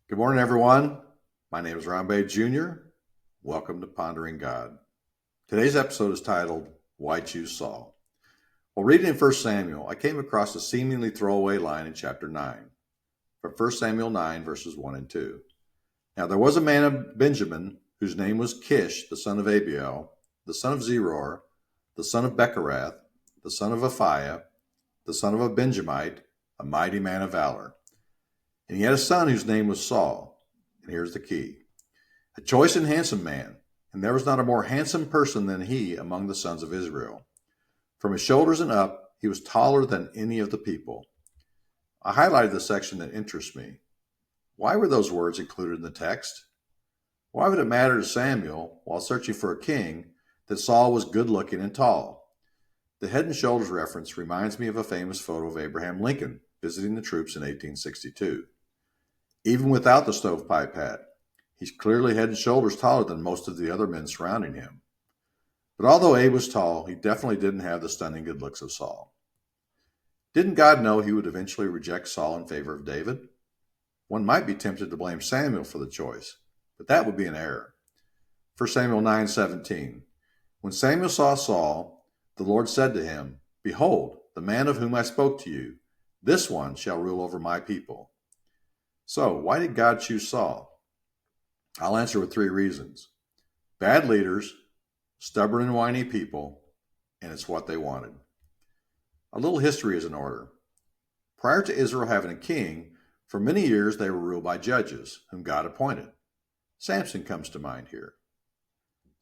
Good morning, everyone. My name is Ron Bay Jr. Welcome to Pondering God. Today's episode is titled, Why Choose Saul? While reading in 1 Samuel, I came across a seemingly throwaway line in chapter 9, from 1 Samuel 9, verses 1 and 2. Now there was a man of Benjamin whose name was Kish, the son of Abiel, the son of Zeror, the son of Becherath, the son of Aphiah, the son of a Benjamite, a mighty man of valor. And he had a son whose name was Saul. And here's the key. A choice and handsome man, and there was not a more handsome person than he among the sons of Israel. From his shoulders and up, he was taller than any of the people. I highlighted the section that interests me. Why were those words included in the text? Why would it matter to Samuel, while searching for a king, that Saul was good-looking and tall? The head and shoulders reference reminds me of a famous photo of Abraham Lincoln visiting the troops in 1862. Even without the stovepipe hat, he's clearly head and shoulders taller than most of the other men surrounding him. But although Abe was tall, he definitely didn't have the stunning good looks of Saul. Didn't God know he would eventually reject Saul in favor of David? One might be tempted to blame Samuel for the choice, but that would be an error. 1 Samuel 9:17. When Samuel saw Saul, the Lord said to him, Behold, the man of whom I spoke to you, this one shall rule over my people. So, why did God choose Saul? I'll answer with 3 reasons. Bad leaders, stubborn and whiny people, and it's what they wanted. A little history is in order. Prior to Israel having a king, for many years they were ruled by judges, whom God appointed. Samson comes to mind here.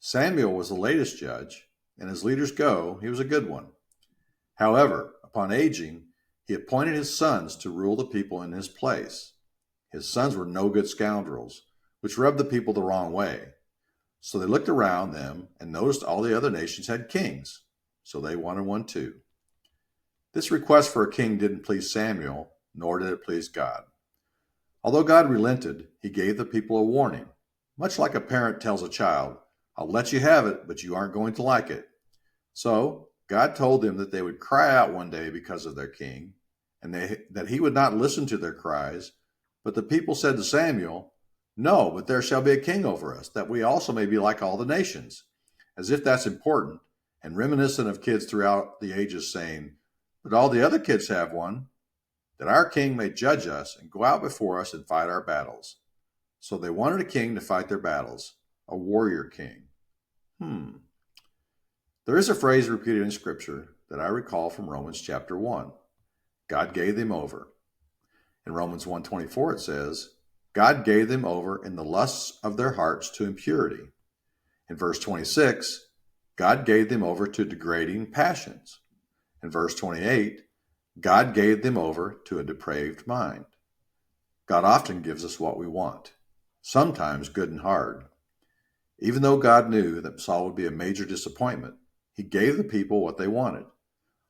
Samuel was the latest judge, and as leaders go, he was a good one. However, upon aging, he appointed his sons to rule the people in his place. His sons were no good scoundrels, which rubbed the people the wrong way. So they looked around them and noticed all the other nations had kings, so they wanted one too. This request for a king didn't please Samuel, nor did it please God. Although God relented, he gave the people a warning, much like a parent tells a child, I'll let you have it, but you aren't going to like it. So God told them that they would cry out one day because of their king, and that he would not listen to their cries. But the people said to Samuel, No, but there shall be a king over us, that we also may be like all the nations. As if that's important, and reminiscent of kids throughout the ages saying, But all the other kids have one, that our king may judge us and go out before us and fight our battles. So they wanted a king to fight their battles, a warrior king. There is a phrase repeated in Scripture that I recall from Romans chapter 1. God gave them over. In Romans 1:24 it says, God gave them over in the lusts of their hearts to impurity. In verse 26, God gave them over to degrading passions. In verse 28, God gave them over to a depraved mind. God often gives us what we want, sometimes good and hard. Even though God knew that Saul would be a major disappointment, he gave the people what they wanted.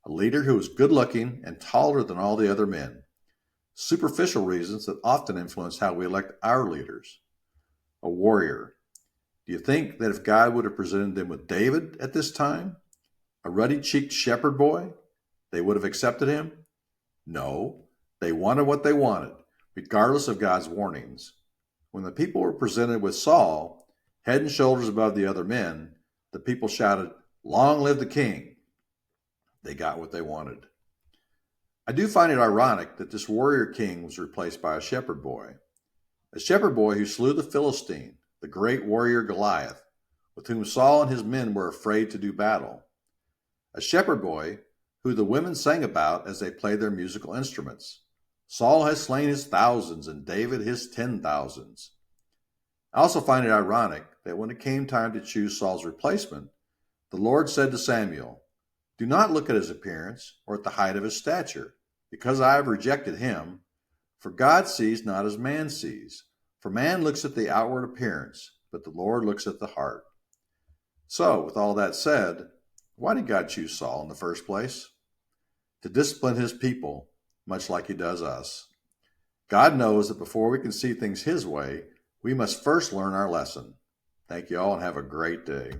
A leader who was good-looking and taller than all the other men. Superficial reasons that often influence how we elect our leaders. A warrior. Do you think that if God would have presented them with David at this time, a ruddy-cheeked shepherd boy, they would have accepted him? No, they wanted what they wanted, regardless of God's warnings. When the people were presented with Saul, head and shoulders above the other men, the people shouted, Long live the king! They got what they wanted. I do find it ironic that this warrior king was replaced by a shepherd boy who slew the Philistine, the great warrior Goliath, with whom Saul and his men were afraid to do battle. A shepherd boy who the women sang about as they played their musical instruments. Saul has slain his thousands and David his 10,000s. I also find it ironic that when it came time to choose Saul's replacement, the Lord said to Samuel, Do not look at his appearance or at the height of his stature, because I have rejected him. For God sees not as man sees. For man looks at the outward appearance, but the Lord looks at the heart. So, with all that said, why did God choose Saul in the first place? To discipline his people, much like he does us. God knows that before we can see things his way, we must first learn our lesson. Thank you all and have a great day.